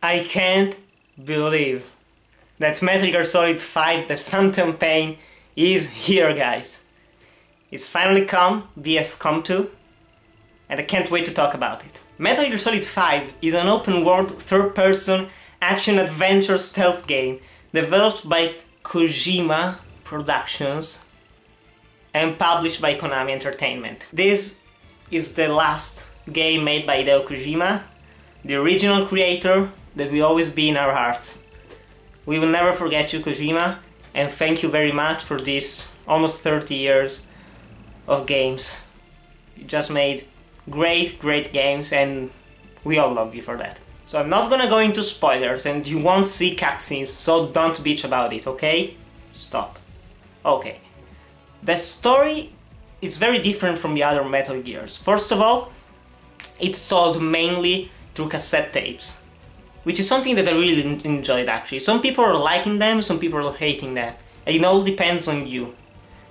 I can't believe that Metal Gear Solid 5, the Phantom Pain, is here, guys. It's finally come, VS-Com 2, and I can't wait to talk about it. Metal Gear Solid 5 is an open-world, third-person, action-adventure stealth game developed by Kojima Productions and published by Konami Entertainment. This is the last game made by Hideo Kojima, the original creator that will always be in our hearts. We will never forget you, Kojima, and thank you very much for this almost 30 years of games. You just made great games, and we all love you for that. So I'm not gonna go into spoilers, and you won't see cutscenes, so don't bitch about it, okay? Stop. Okay. The story is very different from the other Metal Gears. First of all, it's sold mainly through cassette tapes, which is something that I really enjoyed actually. Some people are liking them, some people are hating them, and it all depends on you.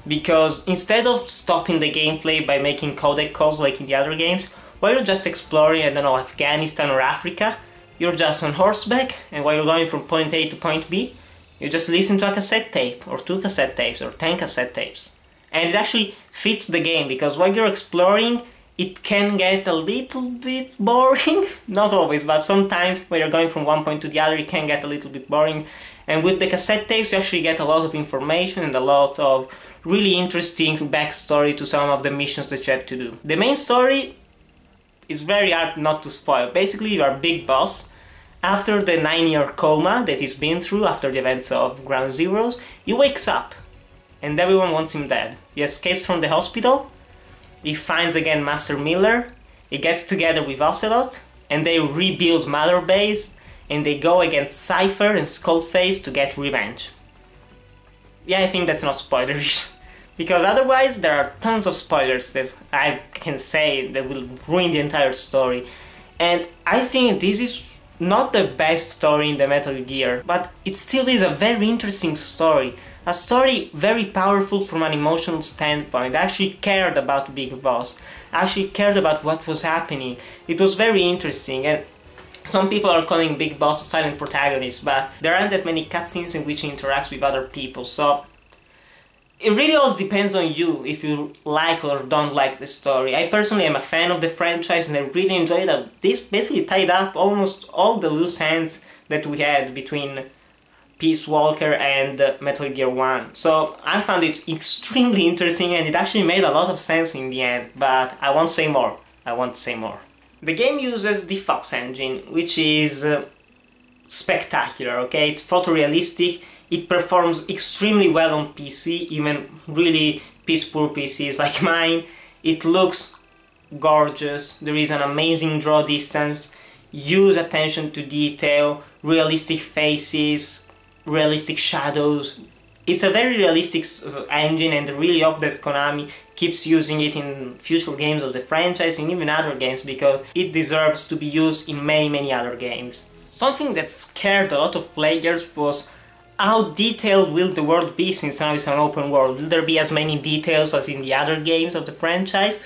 Because instead of stopping the gameplay by making codec calls like in the other games, while you're just exploring, I don't know, Afghanistan or Africa, you're just on horseback, and while you're going from point A to point B, you just listen to a cassette tape, or 2 cassette tapes, or 10 cassette tapes. And it actually fits the game, because while you're exploring, it can get a little bit boring. Not always, but sometimes when you're going from one point to the other, it can get a little bit boring. And with the cassette tapes, you actually get a lot of information and a lot of really interesting backstory to some of the missions that you have to do. The main story is very hard not to spoil. Basically, you are a big boss. After the 9-year coma that he's been through after the events of Ground Zeroes, he wakes up and everyone wants him dead. He escapes from the hospital, he finds again Master Miller, he gets together with Ocelot, and they rebuild Mother Base, and they go against Cypher and Skullface to get revenge. Yeah, I think that's not spoilerish, because otherwise there are tons of spoilers that I can say that will ruin the entire story. And I think this is not the best story in the Metal Gear, but it still is a very interesting story. A story very powerful from an emotional standpoint. I actually cared about Big Boss. I actually cared about what was happening. It was very interesting, and some people are calling Big Boss a silent protagonist, but there aren't that many cutscenes in which he interacts with other people, so it really all depends on you if you like or don't like the story. I personally am a fan of the franchise and I really enjoyed that this basically tied up almost all the loose ends that we had between Peace Walker and Metal Gear 1. So I found it extremely interesting and it actually made a lot of sense in the end, but I won't say more. I won't say more. The game uses the Fox engine, which is spectacular, okay? It's photorealistic. It performs extremely well on PC, even really piss-poor PCs like mine. It looks gorgeous, there is an amazing draw distance, huge attention to detail, realistic faces, realistic shadows. It's a very realistic engine, and I really hope that Konami keeps using it in future games of the franchise and even other games, because it deserves to be used in many other games. Something that scared a lot of players was how detailed will the world be, since now it's an open world. Will there be as many details as in the other games of the franchise?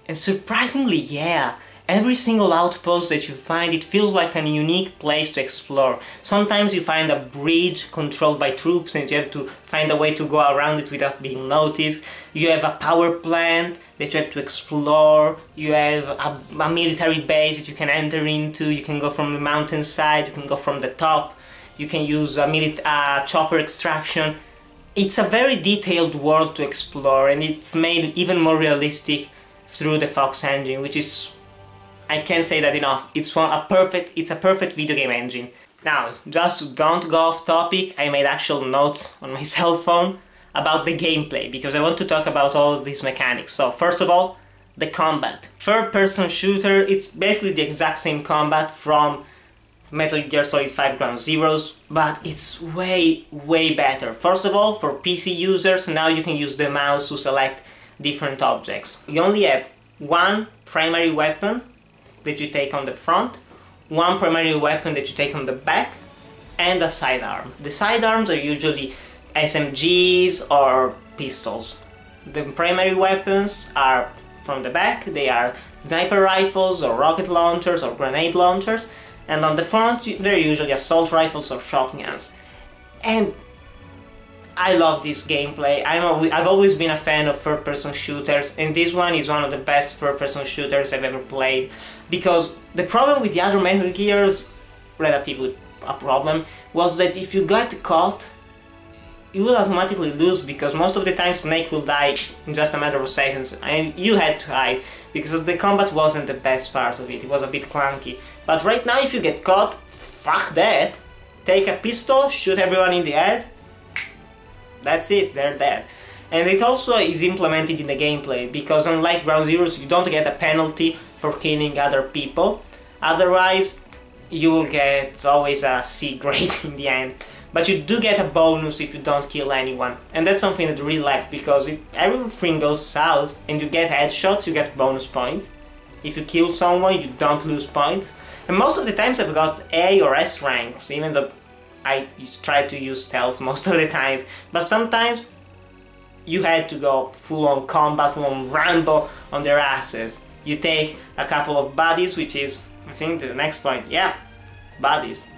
And surprisingly, yeah. Every single outpost that you find, it feels like a unique place to explore. Sometimes you find a bridge controlled by troops and you have to find a way to go around it without being noticed. You have a power plant that you have to explore. You have a military base that you can enter into. You can go from the mountainside, you can go from the top. You can use a chopper extraction. It's a very detailed world to explore, and it's made even more realistic through the Fox engine, which is, I can't say that enough. It's a perfect video game engine. Now, just don't go off topic, I made actual notes on my cell phone about the gameplay, because I want to talk about all of these mechanics. So, first of all, the combat. Third-person shooter, it's basically the exact same combat from Metal Gear Solid 5 Ground Zeroes, but it's way better. First of all, for PC users, now you can use the mouse to select different objects. You only have one primary weapon that you take on the front, one primary weapon that you take on the back, and a sidearm. The sidearms are usually SMGs or pistols. The primary weapons are from the back, they are sniper rifles or rocket launchers or grenade launchers, and on the front they're usually assault rifles or shotguns. And I love this gameplay. I've always been a fan of third-person shooters, and this one is one of the best third-person shooters I've ever played, because the problem with the other Metal Gears, relatively a problem, was that if you got caught, you will automatically lose, because most of the time Snake will die in just a matter of seconds, and you had to hide, because the combat wasn't the best part of it. It was a bit clunky. But right now, if you get caught, fuck that. Take a pistol, shoot everyone in the head, that's it, they're dead. And it also is implemented in the gameplay, because unlike Ground Zeroes, you don't get a penalty for killing other people. Otherwise, you will get always a C grade in the end. But you do get a bonus if you don't kill anyone. And that's something that I really like, because if everything goes south and you get headshots, you get bonus points. If you kill someone, you don't lose points. And most of the times I've got A or S ranks, even though I try to use stealth most of the times. But sometimes you had to go full-on combat, full-on Rambo on their asses. You take a couple of buddies, which is, I think, the next point. Yeah, buddies.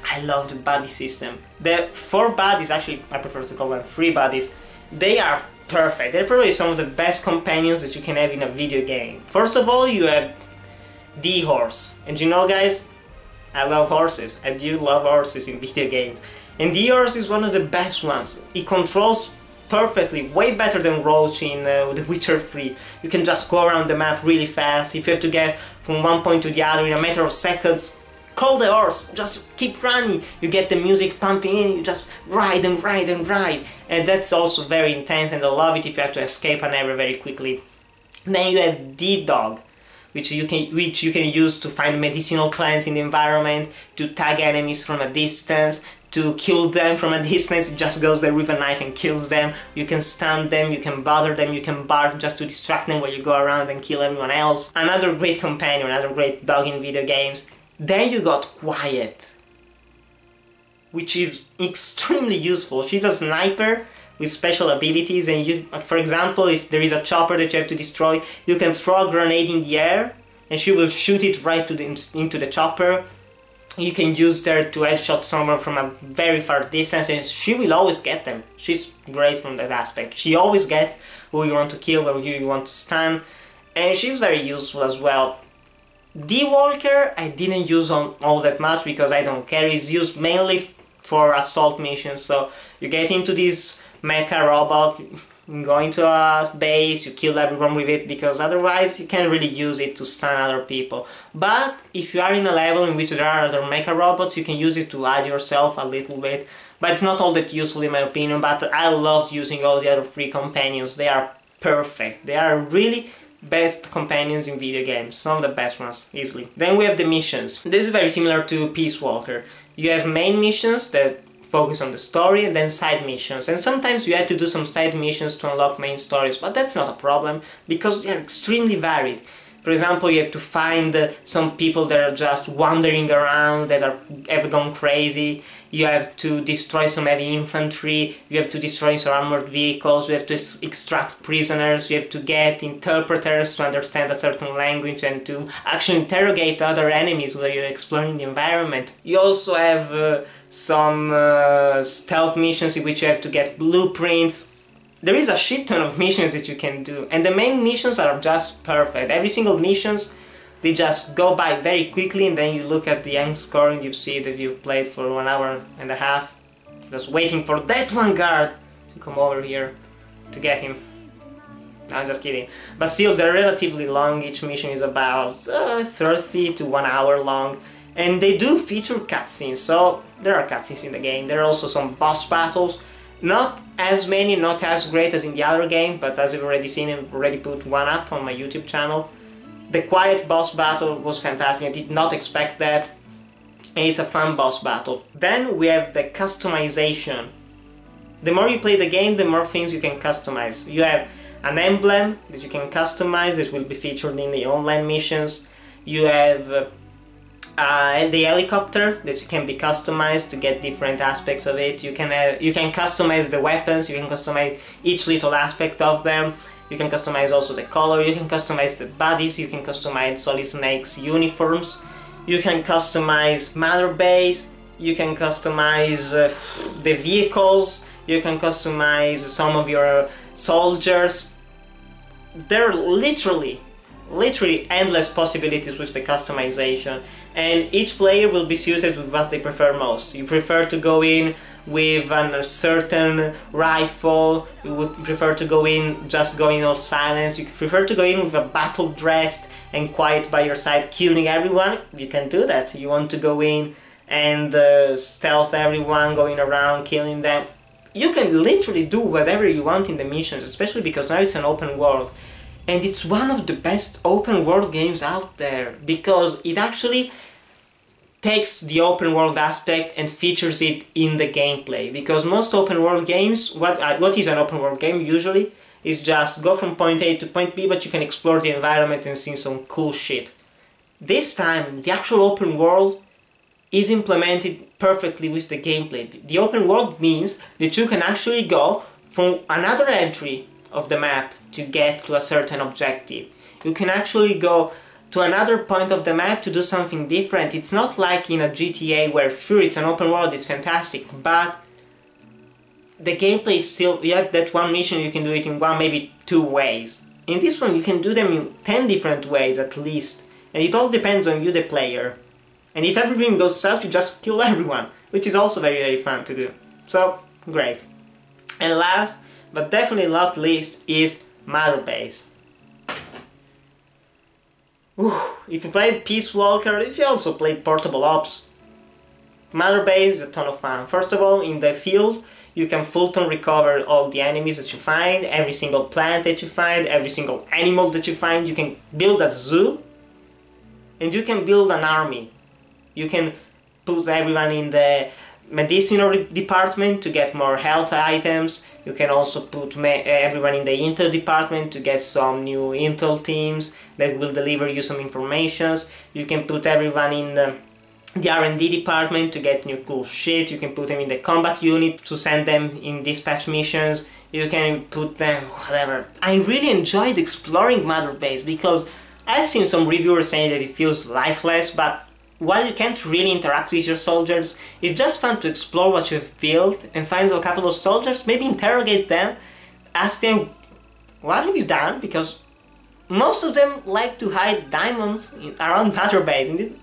I love the buddy system. The 4 buddies, actually I prefer to call them 3 buddies, they are perfect. They're probably some of the best companions that you can have in a video game. First of all, you have D-Horse. And you know, guys, I love horses. I do love horses in video games. And D-Horse is one of the best ones. It controls perfectly, way better than Roach in The Witcher 3. You can just go around the map really fast. If you have to get from one point to the other in a matter of seconds, call the horse, just keep running. You get the music pumping in, you just ride and ride and ride. And that's also very intense, and I love it if you have to escape an area very quickly. Then you have D-Dog, which you can use to find medicinal plants in the environment, to tag enemies from a distance, to kill them from a distance. It just goes there with a knife and kills them. You can stun them, you can bother them, you can bark just to distract them while you go around and kill everyone else. Another great companion, another great dog in video games. Then you got Quiet, which is extremely useful. She's a sniper with special abilities, and you, for example, if there is a chopper that you have to destroy, you can throw a grenade in the air and she will shoot it right into the chopper. You can use her to headshot someone from a very far distance, and she will always get them. She's great from that aspect. She always gets who you want to kill or who you want to stun, and she's very useful as well. D-Walker I didn't use on all that much because I don't care. It's used mainly for assault missions, so you get into this mecha robot, go into a base, you kill everyone with it, because otherwise you can't really use it to stun other people. But if you are in a level in which there are other mecha robots, you can use it to hide yourself a little bit, but it's not all that useful in my opinion. But I love using all the other 3 companions. They are perfect. They are really best companions in video games, some of the best ones, easily. Then we have the missions. This is very similar to Peace Walker. You have main missions that focus on the story, and then side missions, and sometimes you have to do some side missions to unlock main stories, but that's not a problem because they are extremely varied. For example, you have to find some people that are just wandering around, that have gone crazy. You have to destroy some heavy infantry, you have to destroy some armored vehicles, you have to extract prisoners, you have to get interpreters to understand a certain language and to actually interrogate other enemies while you're exploring the environment. You also have some stealth missions in which you have to get blueprints. There is a shit ton of missions that you can do, and the main missions are just perfect. Every single missions, they just go by very quickly, and then you look at the end score and you see that you've played for 1 hour and a half, just waiting for that one guard to come over here to get him. No, I'm just kidding. But still, they're relatively long. Each mission is about 30 to 1 hour long, and they do feature cutscenes, so there are cutscenes in the game. There are also some boss battles. Not as many, not as great as in the other game, but as you've already seen, I've already put one up on my YouTube channel. The Quiet boss battle was fantastic. I did not expect that, and it's a fun boss battle. Then we have the customization. The more you play the game, the more things you can customize. You have an emblem that you can customize that will be featured in the online missions. You have the helicopter that can be customized to get different aspects of it. You can customize the weapons, you can customize each little aspect of them. You can customize also the color, you can customize the bodies, you can customize Solid Snake's uniforms. You can customize Mother Base, you can customize the vehicles, you can customize some of your soldiers. There are literally endless possibilities with the customization, and each player will be suited with what they prefer most. You prefer to go in with a certain rifle, you would prefer to go in just going all silence, you prefer to go in with a battle dressed and quiet by your side killing everyone, you can do that. You want to go in and stealth everyone, going around killing them, you can literally do whatever you want in the missions, especially because now it's an open world. And it's one of the best open world games out there, because it actually takes the open world aspect and features it in the gameplay. Because most open world games, what is an open world game usually, is just go from point A to point B, but you can explore the environment and see some cool shit. This time, the actual open world is implemented perfectly with the gameplay. The open world means that you can actually go from another entry of the map to get to a certain objective. You can actually go to another point of the map to do something different. It's not like in a GTA where sure it's an open world, it's fantastic, but the gameplay is still, you have that one mission, you can do it in one, maybe two ways. In this one you can do them in 10 different ways at least, and it all depends on you, the player. And if everything goes south, you just kill everyone, which is also very fun to do. So, great. And last, but definitely not least, is Mother Base. If you played Peace Walker, if you also played Portable Ops, Mother Base is a ton of fun. First of all, in the field, you can full-time recover all the enemies that you find, every single plant that you find, every single animal that you find. You can build a zoo, and you can build an army. You can put everyone in the medicinal department to get more health items. You can also put everyone in the intel department to get some new intel teams that will deliver you some informations. You can put everyone in the R&D department to get new cool shit. You can put them in the combat unit to send them in dispatch missions. You can put them whatever. I really enjoyed exploring Mother Base because I've seen some reviewers saying that it feels lifeless, but while you can't really interact with your soldiers, it's just fun to explore what you've built and find a couple of soldiers, maybe interrogate them, ask them, what have you done? Because most of them like to hide diamonds around Mother Base. And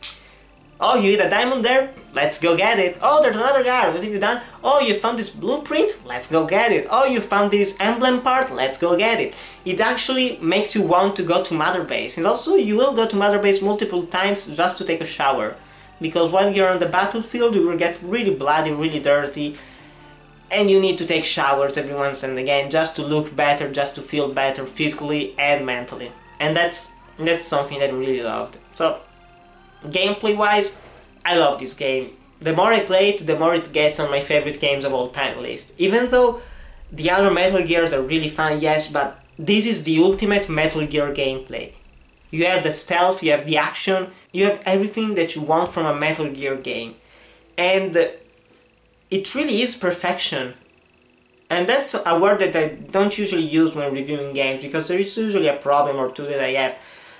oh, you hit a diamond there? Let's go get it. Oh, there's another guy. What have you done? Oh, you found this blueprint? Let's go get it. Oh, you found this emblem part? Let's go get it. It actually makes you want to go to Mother Base. And also, you will go to Mother Base multiple times just to take a shower. Because when you're on the battlefield, you will get really bloody, really dirty. And you need to take showers every once and again just to look better, just to feel better physically and mentally. And that's something that I really loved. So, gameplay wise, I love this game. The more I play it, the more it gets on my favorite games of all time list. Even though the other Metal Gears are really fun, yes, but this is the ultimate Metal Gear gameplay. You have the stealth, you have the action, you have everything that you want from a Metal Gear game. And it really is perfection. And that's a word that I don't usually use when reviewing games, because there is usually a problem or two that I have.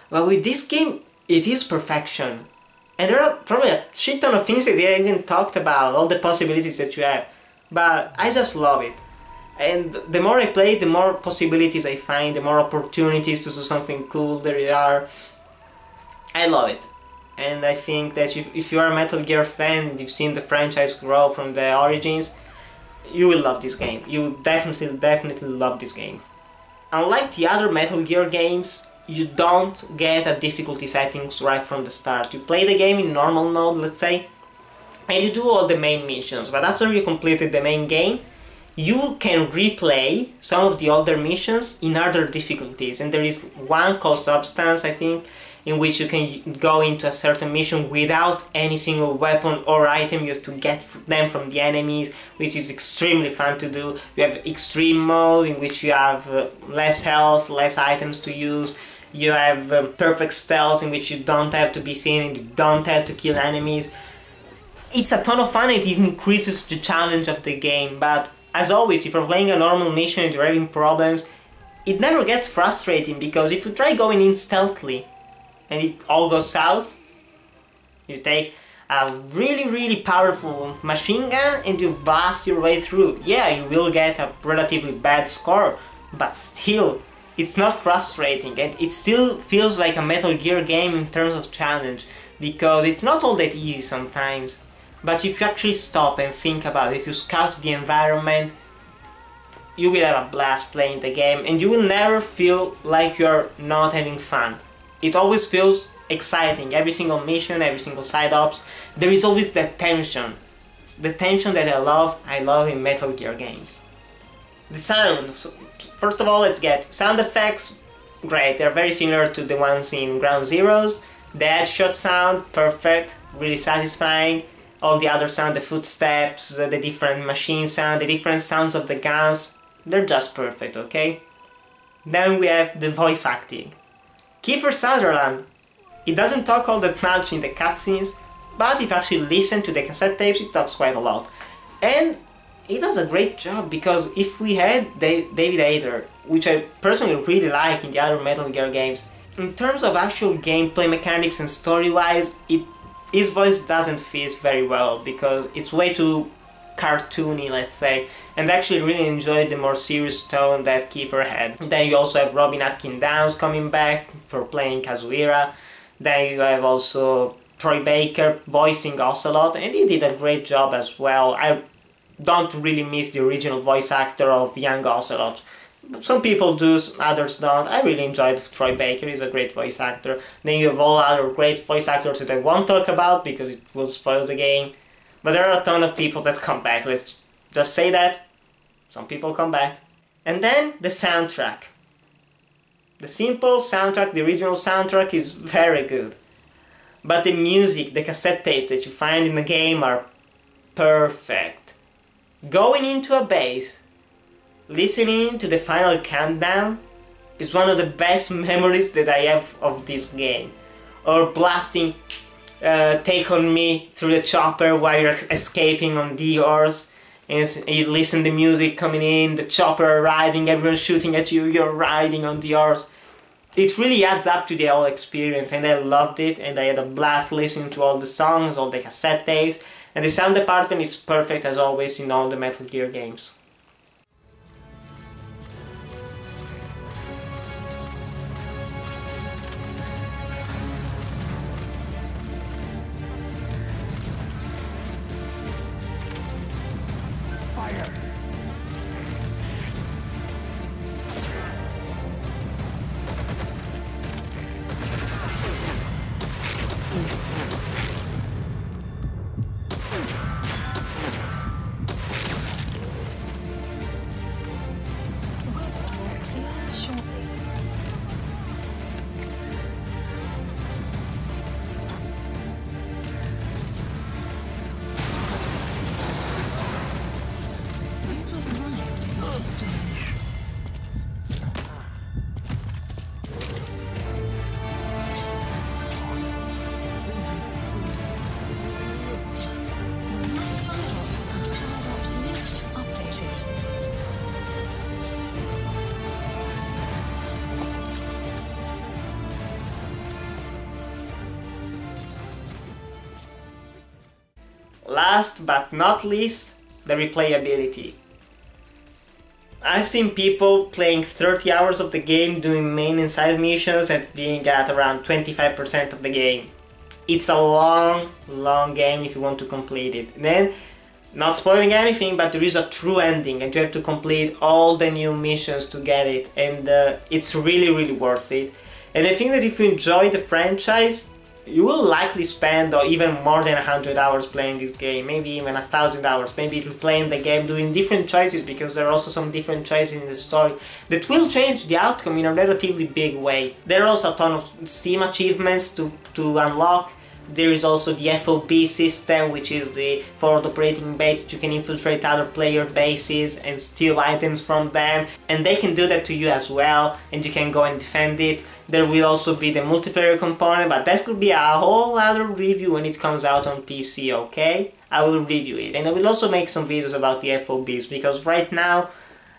But with this game, it is perfection. And there are probably a shit ton of things that they haven't talked about, all the possibilities that you have. But I just love it. And the more I play, the more possibilities I find, the more opportunities to do something cool there are. I love it. And I think that if you are a Metal Gear fan and you've seen the franchise grow from the origins, you will love this game. You will definitely love this game. Unlike the other Metal Gear games, you don't get a difficulty settings right from the start. You play the game in normal mode, let's say, and you do all the main missions, but after you completed the main game, you can replay some of the older missions in other difficulties, and there is one called Substance, I think, in which you can go into a certain mission without any single weapon or item. You have to get them from the enemies, which is extremely fun to do. You have Extreme mode, in which you have less health, less items to use. You have Perfect Stealth, in which you don't have to be seen and you don't have to kill enemies. It's a ton of fun, it increases the challenge of the game, but as always, if you're playing a normal mission and you're having problems, it never gets frustrating, because if you try going in stealthily and it all goes south, You take a really powerful machine gun and you blast your way through. Yeah, you will get a relatively bad score, but still, it's not frustrating, and it still feels like a Metal Gear game in terms of challenge, because it's not all that easy sometimes. But if you actually stop and think about it, if you scout the environment, you will have a blast playing the game, and you will never feel like you're not having fun. It always feels exciting. Every single mission, every single side ops, there is always that tension. The tension that I love in Metal Gear games. The sound. So, first of all, let's get sound effects. Great, they're very similar to the ones in Ground Zeroes. The headshot sound, perfect, really satisfying. All the other sound, the footsteps, the different machine sound, the different sounds of the guns, they're just perfect, okay? Then we have the voice acting. Kiefer Sutherland, he doesn't talk all that much in the cutscenes, but if you actually listen to the cassette tapes, he talks quite a lot. And he does a great job, because if we had David Hayter, which I personally really like in the other Metal Gear games, in terms of actual gameplay mechanics and story-wise, his voice doesn't fit very well, because it's way too cartoony, let's say, and I actually really enjoyed the more serious tone that Kiefer had. Then you also have Robin Atkin-Downs coming back for playing Kazuhira. Then you have also Troy Baker voicing Ocelot, and he did a great job as well. I don't really miss the original voice actor of young Ocelot. Some people do, others don't. I really enjoyed Troy Baker, he's a great voice actor. Then you have all other great voice actors that I won't talk about because it will spoil the game. But there are a ton of people that come back, let's just say that. Some people come back. And then the soundtrack. The simple soundtrack, the original soundtrack is very good. But the music, the cassette tapes that you find in the game are perfect. Going into a base, listening to the final countdown is one of the best memories that I have of this game. Or blasting Take On Me through the chopper while you're escaping on the horse, and you listen to the music coming in, the chopper arriving, everyone shooting at you, you're riding on the horse. It really adds up to the whole experience, and I loved it, and I had a blast listening to all the songs, all the cassette tapes, and the sound department is perfect as always in all the Metal Gear games. Last but not least, the replayability. I've seen people playing 30 hours of the game doing main and side missions and being at around 25% of the game. It's a long game if you want to complete it. Then, not spoiling anything, but there is a true ending and you have to complete all the new missions to get it, and it's really worth it. And I think that if you enjoy the franchise, you will likely spend even more than 100 hours playing this game, maybe even 1,000 hours, maybe replaying the game, doing different choices, because there are also some different choices in the story that will change the outcome in a relatively big way. There are also a ton of Steam achievements to unlock. There is also the FOB system, which is the forward operating base. You can infiltrate other player bases and steal items from them, and they can do that to you as well, and you can go and defend it. There will also be the multiplayer component, but that will be a whole other review when it comes out on PC, okay? I will review it, and I will also make some videos about the FOBs, because right now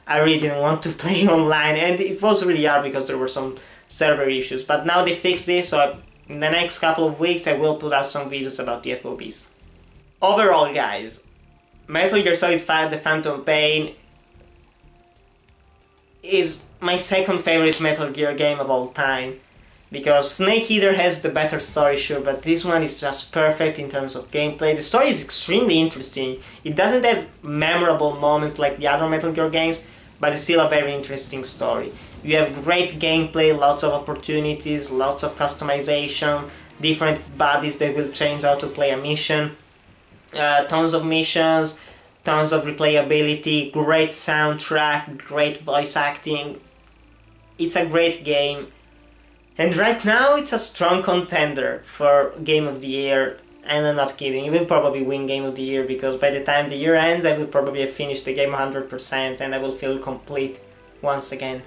I really didn't want to play online, and it was really hard because there were some server issues, but now they fixed this, so In the next couple of weeks I will put out some videos about the FOBs. Overall guys, Metal Gear Solid 5 The Phantom Pain is my second favorite Metal Gear game of all time. Because Snake Eater has the better story, sure, but this one is just perfect in terms of gameplay. The story is extremely interesting. It doesn't have memorable moments like the other Metal Gear games, but it's still a very interesting story. You have great gameplay, lots of opportunities, lots of customization, different bodies that will change how to play a mission, tons of missions, tons of replayability, great soundtrack, great voice acting. It's a great game. And right now it's a strong contender for Game of the Year, and I'm not kidding, it will probably win Game of the Year because by the time the year ends I will probably have finished the game 100% and I will feel complete once again.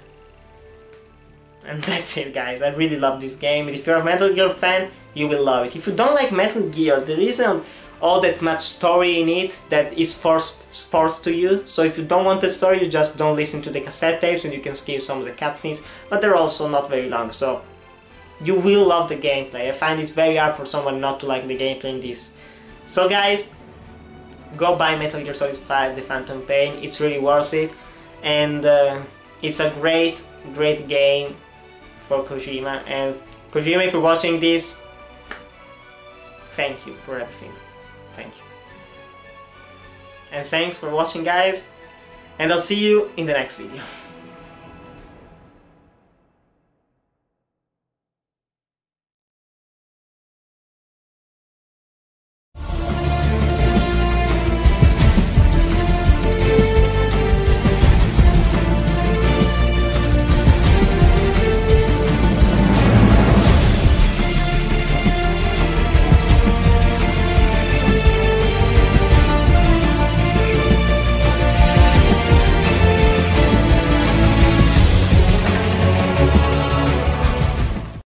And that's it guys, I really love this game. If you're a Metal Gear fan, you will love it. If you don't like Metal Gear, there isn't all that much story in it that is forced to you. So if you don't want the story, you just don't listen to the cassette tapes and you can skip some of the cutscenes, but they're also not very long, so you will love the gameplay. I find it very hard for someone not to like the gameplay in this. So guys, go buy Metal Gear Solid 5 The Phantom Pain, it's really worth it. And it's a great game for Kojima. And Kojima, if you're watching this, thank you for everything. Thank you. And thanks for watching guys, and I'll see you in the next video.